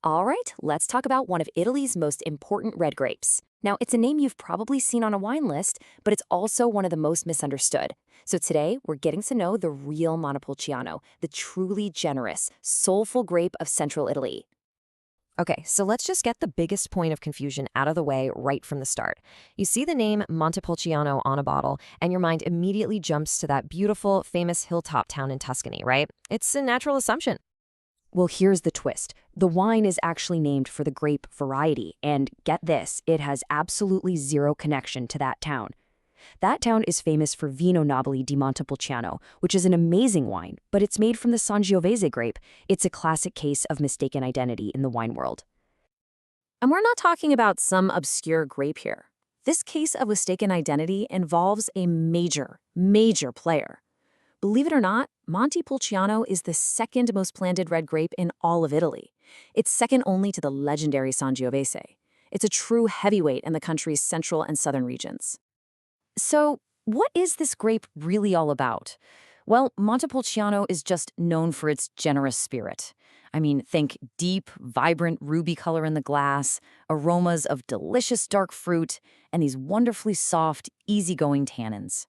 All right, let's talk about one of Italy's most important red grapes. Now, it's a name you've probably seen on a wine list, but it's also one of the most misunderstood. So today, we're getting to know the real Montepulciano, the truly generous, soulful grape of central Italy. Okay, so let's just get the biggest point of confusion out of the way right from the start. You see the name Montepulciano on a bottle, and your mind immediately jumps to that beautiful, famous hilltop town in Tuscany, right? It's a natural assumption. Well, here's the twist. The wine is actually named for the grape variety, and get this, it has absolutely zero connection to that town. That town is famous for Vino Nobile di Montepulciano, which is an amazing wine, but it's made from the Sangiovese grape. It's a classic case of mistaken identity in the wine world. And we're not talking about some obscure grape here. This case of mistaken identity involves a major player. Believe it or not, Montepulciano is the second most planted red grape in all of Italy. It's second only to the legendary Sangiovese. It's a true heavyweight in the country's central and southern regions. So, what is this grape really all about? Well, Montepulciano is just known for its generous spirit. I mean, think deep, vibrant ruby color in the glass, aromas of delicious dark fruit, and these wonderfully soft, easygoing tannins.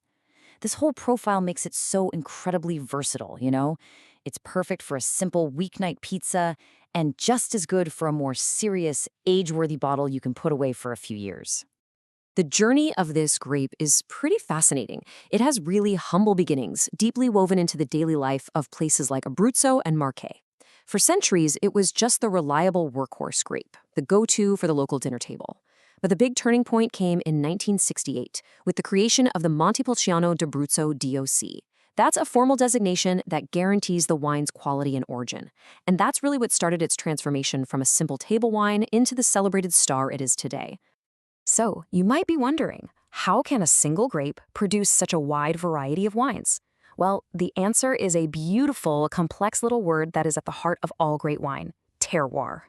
This whole profile makes it so incredibly versatile, you know? It's perfect for a simple weeknight pizza and just as good for a more serious, age-worthy bottle you can put away for a few years. The journey of this grape is pretty fascinating. It has really humble beginnings, deeply woven into the daily life of places like Abruzzo and Marche. For centuries, it was just the reliable workhorse grape, the go-to for the local dinner table. But the big turning point came in 1968 with the creation of the Montepulciano d'Abruzzo DOC. That's a formal designation that guarantees the wine's quality and origin. And that's really what started its transformation from a simple table wine into the celebrated star it is today. So, you might be wondering, how can a single grape produce such a wide variety of wines? Well, the answer is a beautiful, complex little word that is at the heart of all great wine: terroir.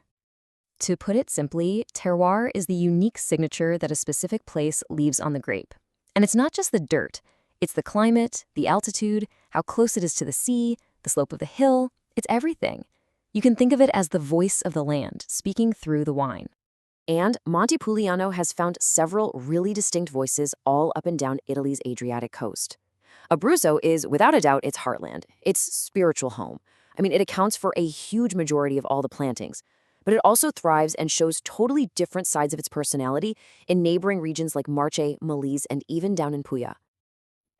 To put it simply, terroir is the unique signature that a specific place leaves on the grape. And it's not just the dirt. It's the climate, the altitude, how close it is to the sea, the slope of the hill. It's everything. You can think of it as the voice of the land, speaking through the wine. And Montepulciano has found several really distinct voices all up and down Italy's Adriatic coast. Abruzzo is, without a doubt, its heartland, its spiritual home. I mean, it accounts for a huge majority of all the plantings. But it also thrives and shows totally different sides of its personality in neighboring regions like Marche, Molise, and even down in Puglia.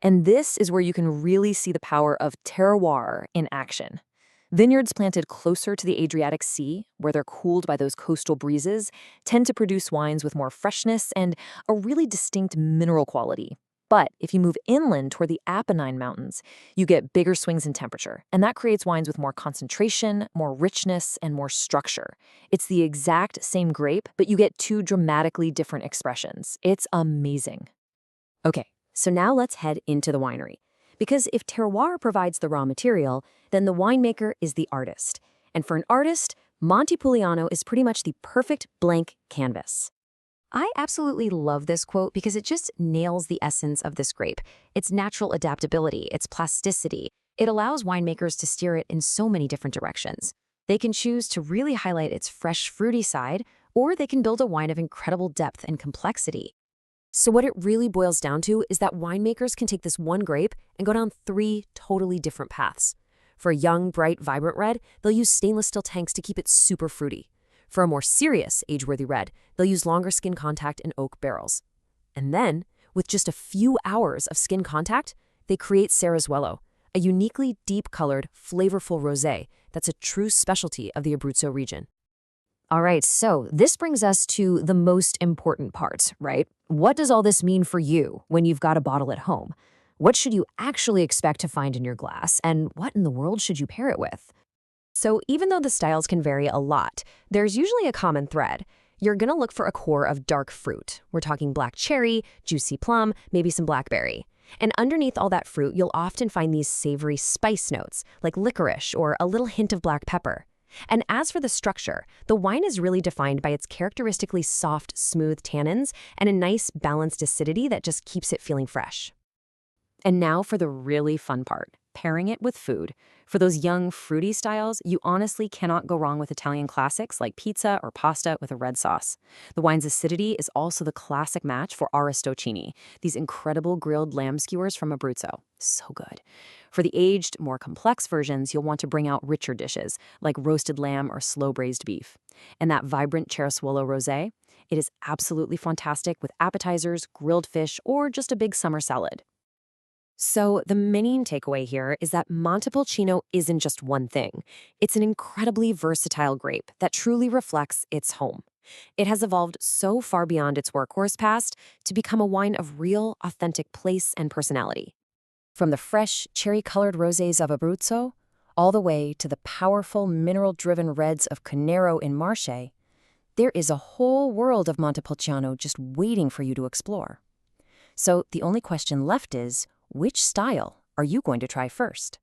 And this is where you can really see the power of terroir in action. Vineyards planted closer to the Adriatic Sea, where they're cooled by those coastal breezes, tend to produce wines with more freshness and a really distinct mineral quality. But if you move inland toward the Apennine Mountains, you get bigger swings in temperature, and that creates wines with more concentration, more richness, and more structure. It's the exact same grape, but you get two dramatically different expressions. It's amazing. Okay, so now let's head into the winery. Because if terroir provides the raw material, then the winemaker is the artist. And for an artist, Montepulciano is pretty much the perfect blank canvas. I absolutely love this quote because it just nails the essence of this grape. Its natural adaptability, its plasticity. It allows winemakers to steer it in so many different directions. They can choose to really highlight its fresh, fruity side, or they can build a wine of incredible depth and complexity. So what it really boils down to is that winemakers can take this one grape and go down three totally different paths. For a young, bright, vibrant red, they'll use stainless steel tanks to keep it super fruity. For a more serious, age-worthy red, they'll use longer skin contact and oak barrels. And then, with just a few hours of skin contact, they create Sarasuelo, a uniquely deep-colored, flavorful rosé that's a true specialty of the Abruzzo region. All right, so this brings us to the most important part, right? What does all this mean for you when you've got a bottle at home? What should you actually expect to find in your glass, and what in the world should you pair it with? So even though the styles can vary a lot, there's usually a common thread. You're gonna look for a core of dark fruit. We're talking black cherry, juicy plum, maybe some blackberry. And underneath all that fruit, you'll often find these savory spice notes, like licorice or a little hint of black pepper. And as for the structure, the wine is really defined by its characteristically soft, smooth tannins and a nice, balanced acidity that just keeps it feeling fresh. And now for the really fun part. pairing it with food. For those young, fruity styles, you honestly cannot go wrong with Italian classics like pizza or pasta with a red sauce. The wine's acidity is also the classic match for arrostocini, these incredible grilled lamb skewers from Abruzzo. So good. For the aged, more complex versions, you'll want to bring out richer dishes, like roasted lamb or slow-braised beef. And that vibrant Cerasuolo rosé, it is absolutely fantastic with appetizers, grilled fish, or just a big summer salad. So, the main takeaway here is that Montepulciano isn't just one thing. It's an incredibly versatile grape that truly reflects its home. It has evolved so far beyond its workhorse past to become a wine of real, authentic place and personality. From the fresh, cherry-colored rosés of Abruzzo, all the way to the powerful, mineral-driven reds of Canero in Marche, there is a whole world of Montepulciano just waiting for you to explore. So the only question left is, which style are you going to try first?